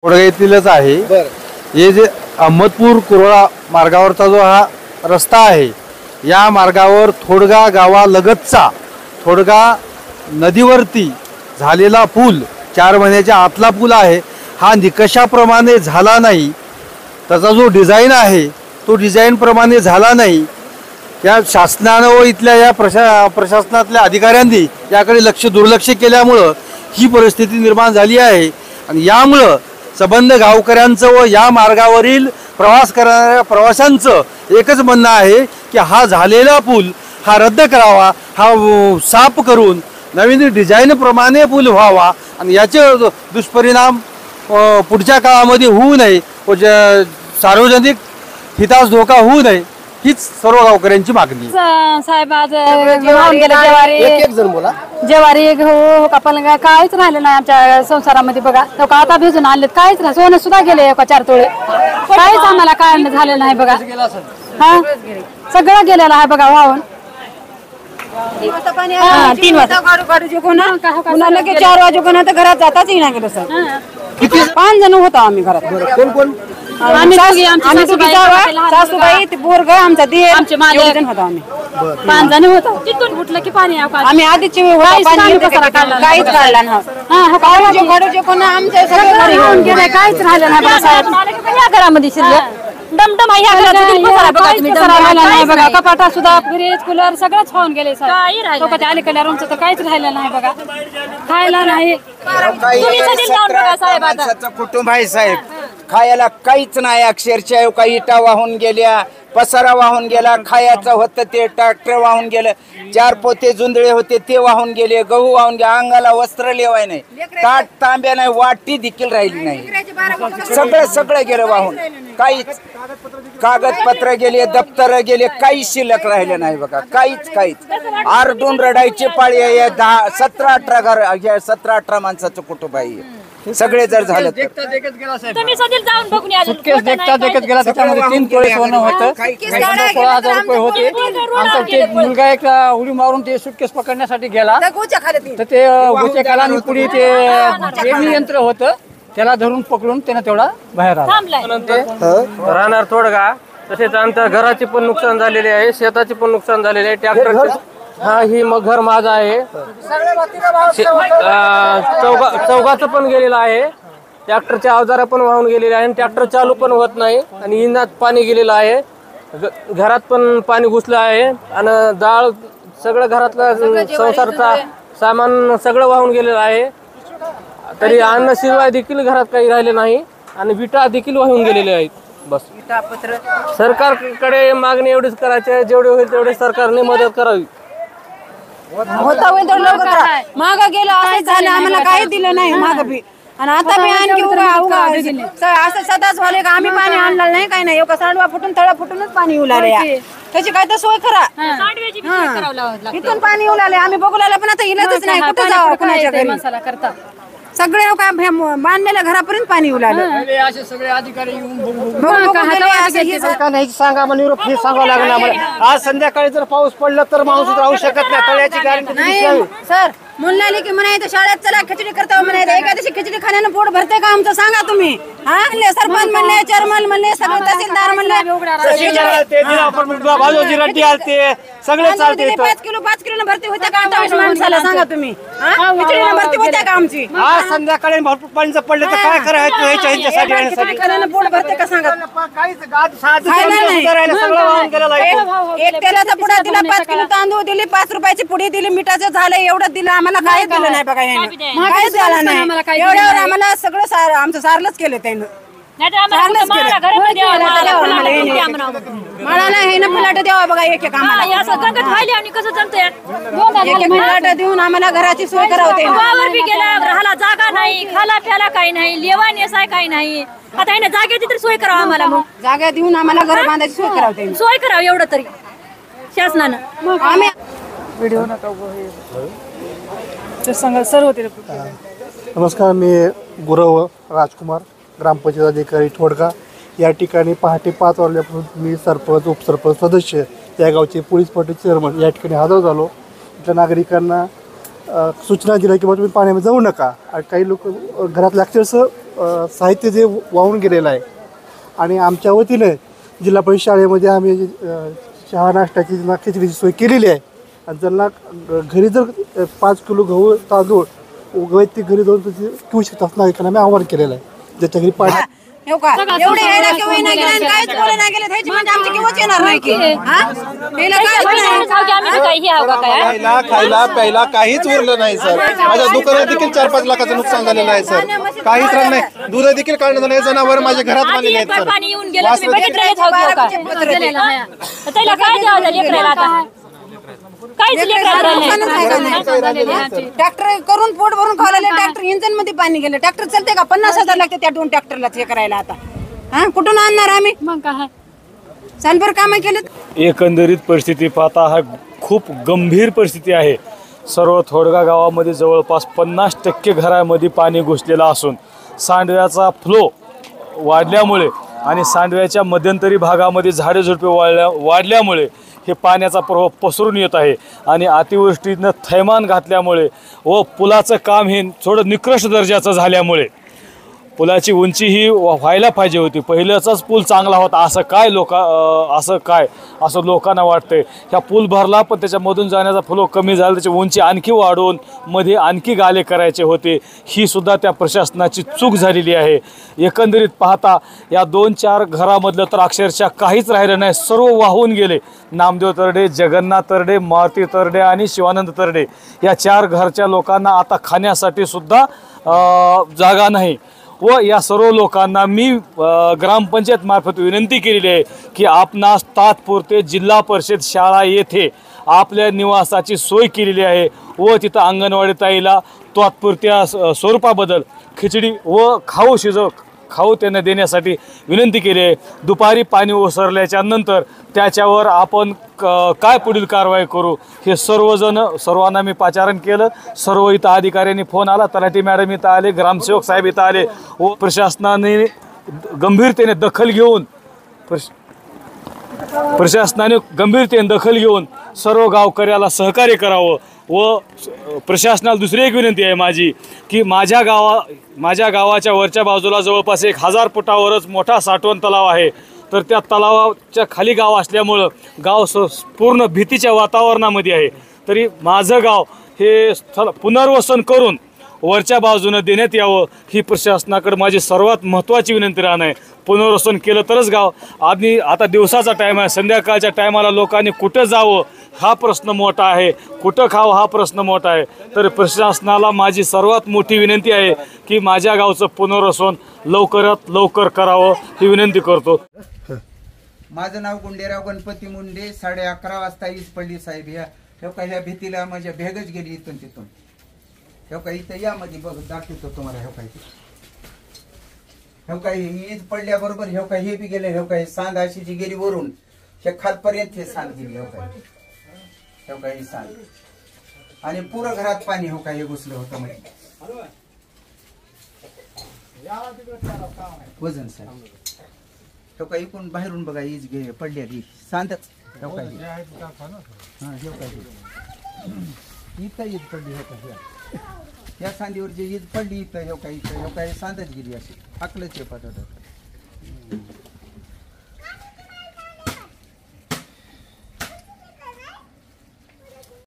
थोडगा येथीलच आहे। हे जे अहमदपूर कुरोळा मार्गावरचा जो हा रस्ता आहे, या मार्गावर थोडगा गावालगतचा थोडगा नदीवरती झालेला पूल 4 महिन्याच्या आतला पूल आहे। हा निकषाप्रमाणे झाला नाही, त्याचा जो डिझाईन आहे तो डिझाईन प्रमाणे झाला नाही। या शासनानं व इथल्या या प्रशासनातल्या अधिकाऱ्यांनी याकडे दुर्लक्ष केल्यामुळं ही परिस्थिती निर्माण झाली आहे। आणि यामुळं संबंध गावकऱ्यांचं व या मार्गावरील प्रवास करणाऱ्या प्रवाशांचं एकच म्हणणं आहे की हा झालेला पूल हा रद्द करावा, हा साफ करून नवीन डिझाईन प्रमाणे पूल व्हावा आणि याचे दुष्परिणाम पुढच्या काळामध्ये होऊ नये व सार्वजनिक हितास धोका होऊ नये हीच सर्व गावकऱ्यांची मागणी। साहेब आज जेवारी हो आपण काहीच राहिलं नाही आमच्या संसारामध्ये बघा। तो का आता भिजून आणलेत, काहीच नाही, सोनं सुद्धा गेले 4 तोळे, काहीच आम्हाला काय झालं नाही बघा। हा सगळं गेलेलं आहे बघा वाहून। 3 वाजता गाडू जे कोणा 4 वाजे कोणा तर घरात जाताच येईना गेलो सर। 5 जण होतो आम्ही घरात। कोण कोण? आम्ही सासूबाई ते पोरग आमचा दीर आमचे जण होतो आम्ही। 5 जण होतो। तिथून उठलं की पाणी आम्ही आधीची काहीच काढला नाही। गाडू जे कोणा आमच्या सगळं गेले, काहीच राहिलं नाही साहेब। या घरामध्ये शिरले दमदम नाही बघा। कपाटा सुद्धा फ्रीज कूलर सगळंच होऊन गेले सर। अलीकडल्या रूमचं तर काहीच राहिलं नाही बघा, खायला नाही। कुटुंब आहे साहेब, खायला काहीच नाही। अक्षरशः काही इटा वाहून गेल्या, पसारा वाहून गेला, खायचं होतं ते ट्रॅक्टर वाहून गेलं, 4 पोते जुंदळे होते ते वाहून गेले, गहू वाहून गेले, अंगाला वस्त्र लेवाय नाही, ताट तांब्या नाही, वाटी देखील राहिली नाही। सगळं गेलं वाहून। काहीच कागदपत्र गेले, दप्तर गेले, काहीच शिल्लक राहिले नाही बघा। काहीच आरडून रडायची पाळी आहे। 17-18 घर 17-18 माणसाचं कुटुंब आहे। सगळे जर झालं सुटकेस देखत गेला, त्याच्यामध्ये 3 तोळे सोनं होतं, 16,000 रुपये होते। आमचा ते मुलगा एक उडी मारून ते सुटकेस पकडण्यासाठी गेला, तर ते गोच्या खाला आणि पुढे ते यंत्र होतं, त्याला धरून पकडून त्यानं तेवढा बाहेर आला। राहणार थोडगा, तसेच आमच्या घराचे पण नुकसान झालेले आहे, शेताचे पण नुकसान झालेले आहे, ट्रॅक्टरचे। हा ही मग घर माझं आहे, चौघाचं पण गेलेलं आहे, ट्रॅक्टरचे अवजार पण वाहून गेलेले आहे, ट्रॅक्टर चालू पण होत नाही आणि इंधात पाणी गेलेलं आहे, घरात पण पाणी घुसलं आहे आणि डाळ सगळं घरातलं संसारचा सामान सगळं वाहून गेलेलं आहे। तरी अन्न शिवाय देखील घरात काही राहिले नाही आणि विटा देखील वाहून गेलेले आहेत। बस सरकारकडे मागणी एवढीच करायची आहे, जेवढे होईल तेवढे सरकारने मदत करावी। होता होईल तर लवकर करा। माग गेलं असं झालं, आम्हाला काही दिलं नाही माग बी, आणि आता मी आणखी असं सदाच झाले का आम्ही पाणी आणलं नाही, काही नाही। सांडवा फुटून तळा फुटूनच पाणी येऊ लागले, त्याची काय तर सोय करा। इथून पाणी येऊ लागले, आम्ही बघू लागले पण आता इलाजच नाही, कुठे जावं कुणाच्या घरी। सगळे बांधलेल्या घरापर्यंत पाणी येऊ लागलं। असे सगळे अधिकारी सांगा म्हणजे सांगावं लागलं आम्हाला। आज संध्याकाळी जर पाऊस पडला तर माणूस राहू शकत नाही, तळ्याची गॅरंटी नाही सर। म्हणले की म्हणायचं शाळेत चला खिचडी करता, म्हणायचं एखाद्याशी खिचडी खाण्यानं पोट भरते का आमचं सांगा तुम्ही? हा सरपंच म्हणले, चेअरमन म्हणले, सगळे तहसीलदार म्हणले, 5 किलो भरती होत्या का 28 माणसाला सांगा तुम्ही? खिचडीला भरती होत्या का आमची? आज संध्याकाळी भरपूर पाणी जर पडलं तर काय करायचं? खाण्यानं पोट भरते का सांगा? एक तेलाचा पुडा दिला, 5 किलो तांदूळ दिले, 5 रुपयाची पुडी दिली, मिठाचं झालं, एवढं दिलं आम्हाला, काहीच दिलं नाही बघा। काहीच झालं नाही, एवढ्यावर आम्हाला सगळं आमचं सारलंच केलं त्यानं। मला नाही ना फुलाट द्यावा बघा, एक आम्हाला फुलाट देऊन आम्हाला घराची सोय करावते। राहायला जागा नाही, खाला प्याला काही नाही, लेवा नेसाय काही नाही, आता हे जागेची तरी सोय करावं आम्हाला। मग जागा देऊन आम्हाला घर बांधायची सोय करावते, सोय करावं एवढं तरी शासनानं। आम्ही व्हिडिओ नका सर होते। नमस्कार, मी गुरव राजकुमार, ग्रामपंचायत अधिकारी थोडगा। या ठिकाणी पहाटे 5 वाजल्यापासून मी सरपंच, उपसरपंच, सदस्य, या गावचे पोलीस पाटील, चेअरमन या ठिकाणी हजर झालो। इथल्या नागरिकांना सूचना दिल्या की तुम्ही पाण्यामध्ये जाऊ नका। काही लोक घरातल्या अक्षरशः साहित्य जे वाहून गेलेलं आहे आणि आमच्या वतीनं जिल्हा परिषद शाळेमध्ये आम्ही चहा नाश्त्याची खिचडीची सोय केलेली आहे आणि त्यांना घरी जर 5 किलो गहू तांदूळ वैयक्तिक घरी जाऊन तुझी घेऊ शकतात नागरिकांना आम्ही आवाहन केलेलं आहे ज्याच्या घरी पाणी एवढे यायला किंवा नाही गेले आणि काहीच बोले नाही गेले त्याची म्हणजे आमची किंवाच येणार नाही की खायला प्यायला काहीच उरलं नाही सर. माझ्या दुकानात देखील 4-5 लाखाचं नुकसान झालेलं आहे सर. काहीच राहिलं नाही. दूध देखील काढलं नाही. जनावर माझ्या घरात बांधलेले आहेत ट्रॅक्टर करून पोट भरून खावले ट्रॅक्टर इंजन मध्ये पाणी गेलं. ट्रॅक्टर चालते का? 50,000 लागते त्या 2 ट्रॅक्टरला हे करायला. आता हा कुठून आणणार आम्ही? मग काय सालभर कामं केलं. एकंदरीत परिस्थिती पाहता हा खूप गंभीर परिस्थिती आहे. सर्व थोडगा गावामध्ये जवळपास 50% घरामध्ये पाणी घुसलेलं असून सांडव्याचा फ्लो वाढल्यामुळे आणि सांडव्याच्या मध्यंतरी भागामध्ये झाडे झुडपे वाढल्यामुळे हे पाण्याचा प्रवाह पसरून येत आहे आणि अतिवृष्टीनं थैमान घातल्यामुळे व पुलाचं काम हे थोडं निकृष्ट दर्जाचं झाल्यामुळे पुलाची उंची ही व्हायला पाहिजे होती. पहिल्याचाच पूल चांगला होता असं लोकांना वाटतंय. ह्या पूल भरला पण त्याच्यामधून जाण्याचा फ्लो कमी झाला. त्याची उंची आणखी वाढवून मध्ये आणखी गाले करायचे होते. ही सुद्धा त्या प्रशासनाची चूक झालेली आहे. एकंदरीत पाहता या 2-4 घरामधलं तर अक्षरशः काहीच राहिलं नाही. सर्व वाहून गेले. नामदेव तरडे, जगन्नाथ तरडे, मारुती तरडे आणि शिवानंद तरडे या 4 घरच्या लोकांना आता खाण्यासाठी सुद्धा जागा नाही. व या सर्व लोकांना मी ग्रामपंचायत मार्फत विनंती केलेली आहे की आपणास तात्पुरते जिल्हा परिषद शाळा येथे आपल्या निवासाची सोय केलेली आहे व तिथं अंगणवाडी ताईला तात्पुरत्या स्वरूपाबद्दल खिचडी व खाऊ त्यांना देण्यासाठी विनंती केली आहे. दुपारी पाणी ओसरल्याच्या नंतर त्याच्यावर आपण काय पुढील कारवाई करू हे सर्वांना मी पाचारण केलं. सर्व इथं अधिकाऱ्यांनी फोन आला. तलाठी मॅडम इथं आले, ग्रामसेवक साहेब इथं आले व प्रशासनाने गंभीरतेने दखल घेऊन सर्व गावकऱ्याला सहकार्य करावं. व प्रशासनाला दुसरी एक विनंती आहे माझी की माझ्या गावाच्या वरच्या बाजूला जवळपास 1000 फुटावरच मोठा साठवण तलाव आहे. तर त्या तलावाच्या खाली गाव असल्यामुळं गाव पूर्ण भीतीच्या वातावरणामध्ये आहे. तरी माझं गाव हे स्थळ पुनर्वसन करून वरच्या बाजूनं देण्यात यावं ही प्रशासनाकडे माझी सर्वात महत्त्वाची विनंती राहणार आहे. पुनर्वसन केलं तरच गाव. आणि आता दिवसाचा टाईम आहे. संध्याकाळच्या टायमाला लोकांनी कुठं जावं हा प्रश्न मोठा आहे. कुठं खावं हा प्रश्न मोठा आहे. तर प्रशासनाला माझी सर्वात मोठी विनंती आहे की माझ्या गावचं पुनर्वसन लवकरात लवकर करावं ही विनंती करतो. माझं नाव गुंडेराव गणपती मुंडे. 11:30 वाजता ईज पडली साहेब. ह्या भीतीला माझ्या भेगच गेली इथून तिथून. इथं यामध्ये बघ दाखवतो तुम्हाला. ईज पडल्याबरोबर हे बी गेले. सांद अशी जी गेली वरून हे खालपर्यंत हे सांद गेली. ही सांद आणि पुरं घरात पाणी हे घुसलं होतं मध्ये. वजन साहेब इकडून बाहेरून बघा ईज पडली सांदच. इथं ईज पडली या सांदीवर जी ईज पडली इथं सांदच गेली अशी हाकलंच आहे पदार्थ.